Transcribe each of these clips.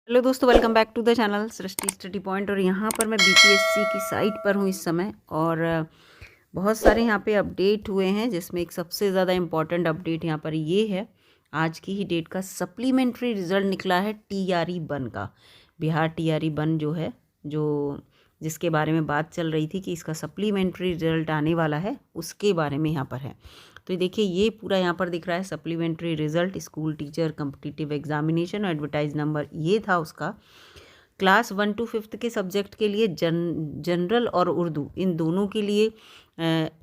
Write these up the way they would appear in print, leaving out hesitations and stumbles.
Hello दोस्तों, welcome back to the channel Srishti study point. और यहाँ पर मैं बीपीएससी की साइट पर हूँ इस समय। और बहुत सारे यहाँ पे अपडेट हुए हैं, जिसमें एक सबसे ज़्यादा इम्पॉर्टेंट अपडेट यहाँ पर ये है। आज की ही डेट का सप्लीमेंट्री रिज़ल्ट निकला है टीआरई वन का। बिहार टीआरई वन जो है, जो जिसके बारे में बात चल रही थी कि इसका सप्लीमेंट्री रिज़ल्ट आने वाला है, उसके बारे में यहाँ पर है। तो देखिए, ये पूरा यहाँ पर दिख रहा है supplementary result, school teacher competitive examination, advertise number ये था उसका। क्लास 1 to 5 के सब्जेक्ट के लिए जनरल और उर्दू, इन दोनों के लिए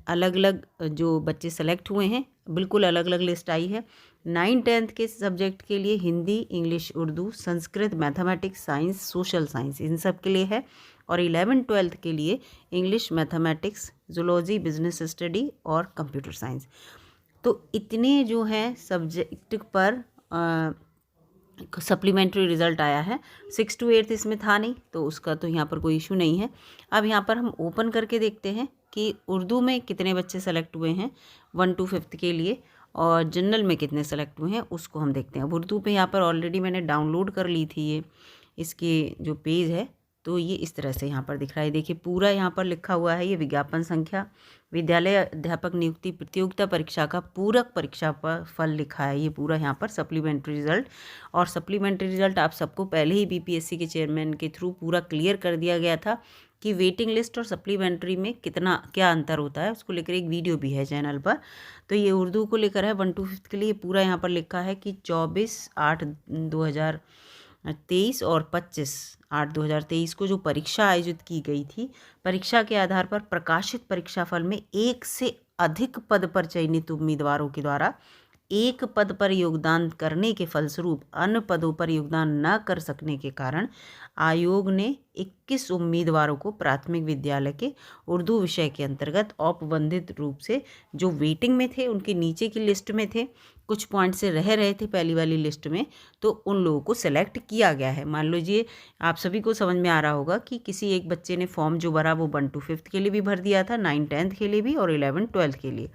अलग अलग जो बच्चे सेलेक्ट हुए हैं, बिल्कुल अलग अलग लिस्ट आई है। 9-10 के सब्जेक्ट के लिए Hindi, English, Urdu, Sanskrit, mathematics, science, social science, इन सब के लिए है। और 11-12 के लिए English, mathematics, zoology, business study और कंप्यूटर साइंस। तो इतने जो हैं सब्जेक्ट पर सप्लीमेंट्री रिज़ल्ट आया है। 6 to 8 इसमें था नहीं, तो उसका तो यहाँ पर कोई इशू नहीं है। अब यहाँ पर हम ओपन करके देखते हैं कि उर्दू में कितने बच्चे सेलेक्ट हुए हैं 1 to 5 के लिए, और जनरल में कितने सेलेक्ट हुए हैं उसको हम देखते हैं। अब उर्दू पे यहाँ पर ऑलरेडी मैंने डाउनलोड कर ली थी ये, इसके जो पेज है, तो ये इस तरह से यहाँ पर दिख रहा है। देखिए, पूरा यहाँ पर लिखा हुआ है, ये विज्ञापन संख्या, विद्यालय अध्यापक नियुक्ति प्रतियोगिता परीक्षा का पूरक परीक्षा पर फल लिखा है, ये पूरा यहाँ पर सप्लीमेंट्री रिजल्ट। और सप्लीमेंट्री रिजल्ट आप सबको पहले ही बीपीएससी के चेयरमैन के थ्रू पूरा क्लियर कर दिया गया था कि वेटिंग लिस्ट और सप्लीमेंट्री में कितना क्या अंतर होता है, उसको लेकर एक वीडियो भी है चैनल पर। तो ये उर्दू को लेकर है 1 to 5 के लिए। पूरा यहाँ पर लिखा है कि 24/8/2023 और 25/8/2023 को जो परीक्षा आयोजित की गई थी, परीक्षा के आधार पर प्रकाशित परीक्षाफल में एक से अधिक पद पर चयनित उम्मीदवारों के द्वारा एक पद पर योगदान करने के फलस्वरूप अन्य पदों पर योगदान न कर सकने के कारण आयोग ने 21 उम्मीदवारों को प्राथमिक विद्यालय के उर्दू विषय के अंतर्गत औपबंधित रूप से, जो वेटिंग में थे, उनके नीचे की लिस्ट में थे, कुछ पॉइंट से रह रहे थे पहली वाली लिस्ट में, तो उन लोगों को सेलेक्ट किया गया है। मान लीजिए, आप सभी को समझ में आ रहा होगा कि किसी एक बच्चे ने फॉर्म जो भरा वो 1 to 5 के लिए भी भर दिया था, 9-10 के लिए भी और 11-12 के लिए।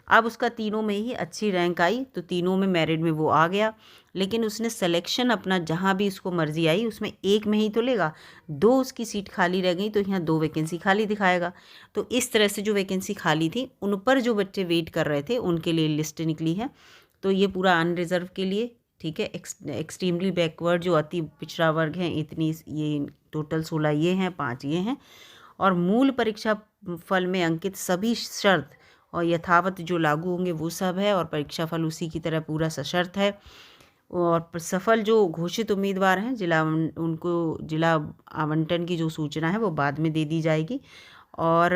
अब उसका तीनों में ही अच्छी रैंक आई, तो तीनों में मेरिट में वो आ गया, लेकिन उसने सिलेक्शन अपना जहाँ भी उसको मर्जी आई उसमें एक में ही तो लेगा। 2 उसकी सीट खाली रह गई, तो यहाँ 2 वैकेंसी खाली दिखाएगा। तो इस तरह से जो वैकेंसी खाली थी, उन पर जो बच्चे वेट कर रहे थे उनके लिए लिस्ट निकली है। तो ये पूरा अनरिजर्व के लिए, ठीक है। एक्सट्रीमली बैकवर्ड जो अति पिछड़ा वर्ग हैं, इतनी, ये टोटल 16 ये हैं, 5 ये हैं। और मूल परीक्षा फल में अंकित सभी शर्त और यथावत जो लागू होंगे वो सब है, और परीक्षा फल उसी की तरह पूरा सशर्त है। और सफल जो घोषित उम्मीदवार हैं, उनको जिला आवंटन की जो सूचना है वो बाद में दे दी जाएगी। और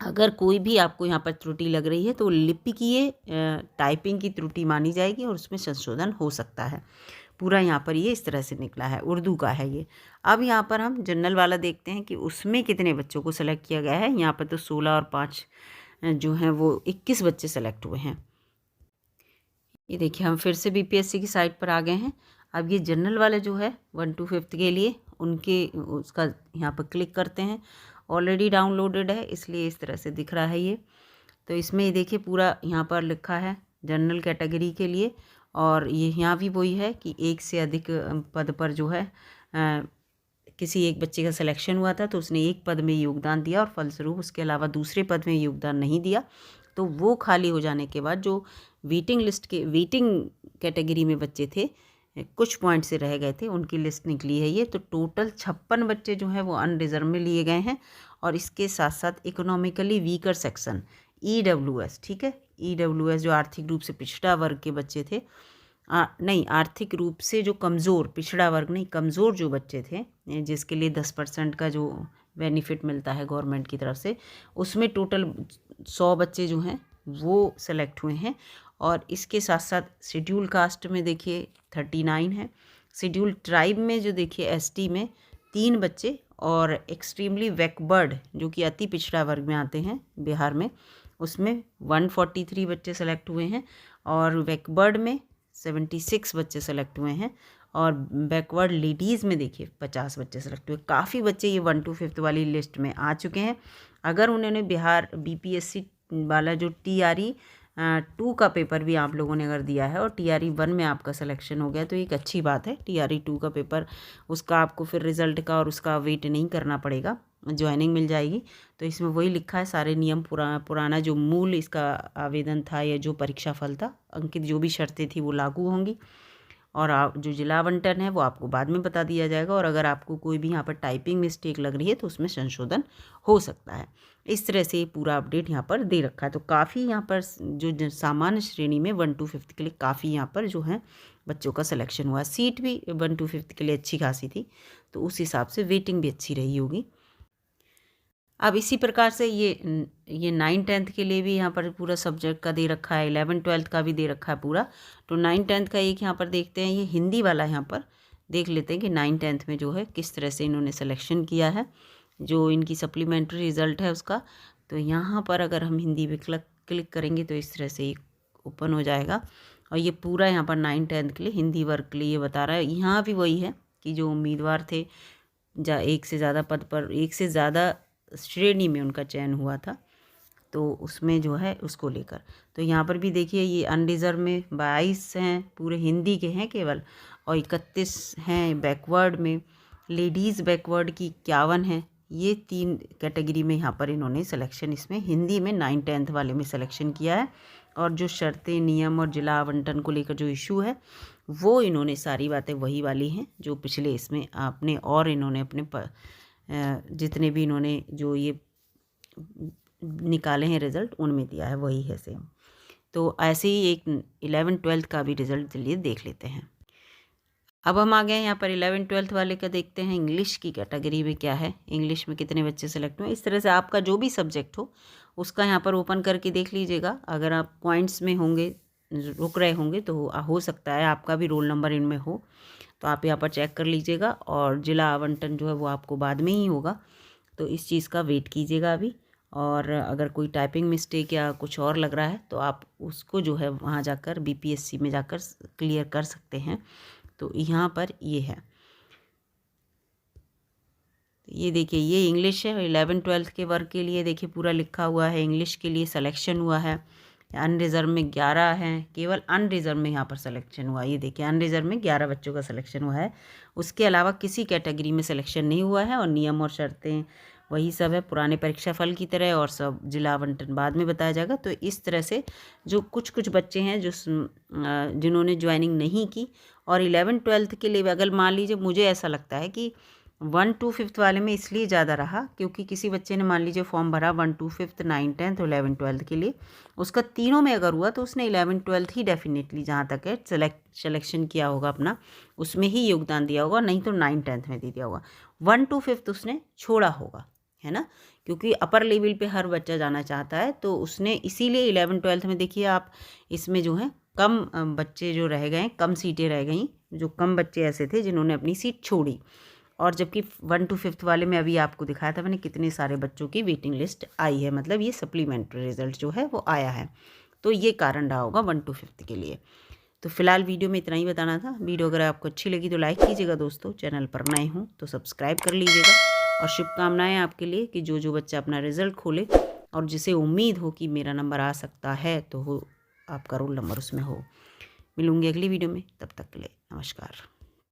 अगर कोई भी आपको यहाँ पर त्रुटि लग रही है तो लिपिकीय टाइपिंग की त्रुटि मानी जाएगी और उसमें संशोधन हो सकता है। पूरा यहाँ पर ये इस तरह से निकला है, उर्दू का है ये। अब यहाँ पर हम जनरल वाला देखते हैं कि उसमें कितने बच्चों को सेलेक्ट किया गया है। यहाँ पर तो 16 और 5 जो हैं वो 21 बच्चे सेलेक्ट हुए हैं। ये देखिए, हम फिर से बीपीएससी की साइट पर आ गए हैं। अब ये जनरल वाले जो है 1 to 5 के लिए, उनके उसका यहाँ पर क्लिक करते हैं। ऑलरेडी डाउनलोडेड है, इसलिए इस तरह से दिख रहा है ये। तो इसमें ये देखिए, पूरा यहाँ पर लिखा है जनरल कैटेगरी के लिए। और ये यहाँ भी वही है कि एक से अधिक पद पर जो है किसी एक बच्चे का सिलेक्शन हुआ था, तो उसने एक पद में योगदान दिया और फलस्वरूप उसके अलावा दूसरे पद में योगदान नहीं दिया, तो वो खाली हो जाने के बाद जो वेटिंग लिस्ट के वेटिंग कैटेगरी में बच्चे थे, कुछ पॉइंट से रह गए थे, उनकी लिस्ट निकली है ये। तो टोटल 56 बच्चे जो हैं वो अनरिजर्व में लिए गए हैं। और इसके साथ साथ इकोनॉमिकली वीकर सेक्शन EWS, ठीक है, EWS जो आर्थिक रूप से पिछड़ा वर्ग के बच्चे थे, नहीं, आर्थिक रूप से जो कमज़ोर, पिछड़ा वर्ग नहीं, कमज़ोर जो बच्चे थे, जिसके लिए 10% का जो बेनिफिट मिलता है गवर्नमेंट की तरफ से, उसमें टोटल 100 बच्चे जो हैं वो सेलेक्ट हुए हैं। और इसके साथ साथ शेड्यूल कास्ट में देखिए 39 है। शेड्यूल ट्राइब में जो देखिए ST में 3 बच्चे, और एक्सट्रीमली बैकवर्ड जो कि अति पिछड़ा वर्ग में आते हैं बिहार में, उसमें 143 बच्चे सेलेक्ट हुए हैं। और बैकवर्ड में 76 बच्चे सेलेक्ट हुए हैं। और बैकवर्ड लेडीज़ में देखिए 50 बच्चे सेलेक्ट हुए। काफ़ी बच्चे ये 1 to 5 वाली लिस्ट में आ चुके हैं। अगर उन्होंने बिहार BPSC वाला जो TRE 2 का पेपर भी आप लोगों ने अगर दिया है और TRE 1 में आपका सिलेक्शन हो गया तो एक अच्छी बात है। TRE 2 का पेपर उसका आपको फिर रिज़ल्ट का और उसका वेट नहीं करना पड़ेगा, ज्वाइनिंग मिल जाएगी। तो इसमें वही लिखा है, सारे नियम पुराना जो मूल इसका आवेदन था या जो परीक्षा फल था, अंकित जो भी शर्तें थी वो लागू होंगी। और आप जो जिला आवंटन है वो आपको बाद में बता दिया जाएगा। और अगर आपको कोई भी यहाँ पर टाइपिंग मिस्टेक लग रही है तो उसमें संशोधन हो सकता है। इस तरह से पूरा अपडेट यहाँ पर दे रखा है। तो काफ़ी यहाँ पर जो सामान्य श्रेणी में 1 to 5th के लिए काफ़ी यहाँ पर जो है बच्चों का सिलेक्शन हुआ। सीट भी 1 to 5th के लिए अच्छी खासी थी, तो उस हिसाब से वेटिंग भी अच्छी रही होगी। अब इसी प्रकार से ये 9th-10th के लिए भी यहाँ पर पूरा सब्जेक्ट का दे रखा है, 11th-12th का भी दे रखा है पूरा। तो 9th-10th का एक यहाँ पर देखते हैं, ये हिंदी वाला यहाँ पर देख लेते हैं कि 9th-10th में जो है किस तरह से इन्होंने सिलेक्शन किया है, जो इनकी सप्लीमेंट्री रिज़ल्ट है उसका। तो यहाँ पर अगर हम हिंदी पे क्लिक करेंगे तो इस तरह से एक ओपन हो जाएगा और ये पूरा यहाँ पर 9th-10th के लिए हिंदी वर्ग के लिए ये बता रहा है। यहाँ भी वही है कि जो उम्मीदवार थे एक से ज़्यादा पद पर, एक से ज़्यादा श्रेणी में उनका चयन हुआ था, तो उसमें जो है उसको लेकर। तो यहाँ पर भी देखिए ये अनरिजर्व में 22 हैं, पूरे हिंदी के हैं केवल, और 31 हैं बैकवर्ड में। लेडीज़ बैकवर्ड की 51 है। ये 3 कैटेगरी में यहाँ पर इन्होंने सिलेक्शन इसमें हिंदी में 9th-10th वाले में सिलेक्शन किया है। और जो शर्तें, नियम और जिला आवंटन को लेकर जो इशू है वो इन्होंने सारी बातें वही वाली हैं जो पिछले इसमें आपने, और इन्होंने अपने जितने भी इन्होंने जो ये निकाले हैं रिज़ल्ट उनमें दिया है वही है सेम। तो ऐसे ही एक 11th-12th का भी रिज़ल्ट चलिए देख लेते हैं। अब हम आ गए यहाँ पर 11th-12th वाले का देखते हैं इंग्लिश की कैटेगरी में क्या है, इंग्लिश में कितने बच्चे सेलेक्ट हुए। इस तरह से आपका जो भी सब्जेक्ट हो उसका यहाँ पर ओपन करके देख लीजिएगा। अगर आप पॉइंट्स में होंगे, रुक रहे होंगे, तो हो सकता है आपका भी रोल नंबर इनमें हो, तो आप यहाँ पर चेक कर लीजिएगा। और जिला आवंटन जो है वो आपको बाद में ही होगा, तो इस चीज़ का वेट कीजिएगा अभी। और अगर कोई टाइपिंग मिस्टेक या कुछ और लग रहा है तो आप उसको जो है वहाँ जाकर BPSC में जाकर क्लियर कर सकते हैं। तो यहाँ पर ये है, ये देखिए ये इंग्लिश है। 11th-12th के वर्ग के लिए देखिए पूरा लिखा हुआ है, इंग्लिश के लिए सिलेक्शन हुआ है। अनरिजर्व में 11 हैं, केवल अनरिजर्व में यहाँ पर सिलेक्शन हुआ। ये देखिए अनरिजर्व में 11 बच्चों का सिलेक्शन हुआ है, उसके अलावा किसी कैटेगरी में सिलेक्शन नहीं हुआ है। और नियम और शर्तें वही सब है पुराने परीक्षा फल की तरह, और सब जिला आवंटन बाद में बताया जाएगा। तो इस तरह से जो कुछ बच्चे हैं जो जिन्होंने ज्वाइनिंग नहीं की, और 11th-12th के लिए अगर मान लीजिए, मुझे ऐसा लगता है कि 1 to 5th वाले में इसलिए ज़्यादा रहा क्योंकि किसी बच्चे ने मान लीजिए फॉर्म भरा 1 to 5th, 9th, 10th और 11th-12th के लिए, उसका तीनों में अगर हुआ तो उसने 11th-12th ही डेफिनेटली जहाँ तक है सिलेक्शन किया होगा अपना, उसमें ही योगदान दिया होगा, नहीं तो 9th-10th में दे दिया होगा। 1 to 5th उसने छोड़ा होगा, है ना, क्योंकि अपर लेवल पे हर बच्चा जाना चाहता है, तो उसने इसीलिए 11th-12th में देखिए आप इसमें जो है कम बच्चे जो रह गए, कम सीटें रह गई, जो कम बच्चे ऐसे थे जिन्होंने अपनी सीट छोड़ी। और जबकि 1 to 5th वाले में अभी आपको दिखाया था मैंने कितने सारे बच्चों की वेटिंग लिस्ट आई है, मतलब ये सप्लीमेंट्री रिजल्ट जो है वो आया है। तो ये कारण रहा होगा 1 to 5th के लिए। तो फिलहाल वीडियो में इतना ही बताना था। वीडियो अगर आपको अच्छी लगी तो लाइक कीजिएगा दोस्तों, चैनल पर नए हों तो सब्सक्राइब कर लीजिएगा। और शुभकामनाएं आपके लिए कि जो बच्चा अपना रिजल्ट खोले और जिसे उम्मीद हो कि मेरा नंबर आ सकता है, तो हो आपका रोल नंबर उसमें हो। मिलूंगी अगली वीडियो में, तब तक के लिए नमस्कार।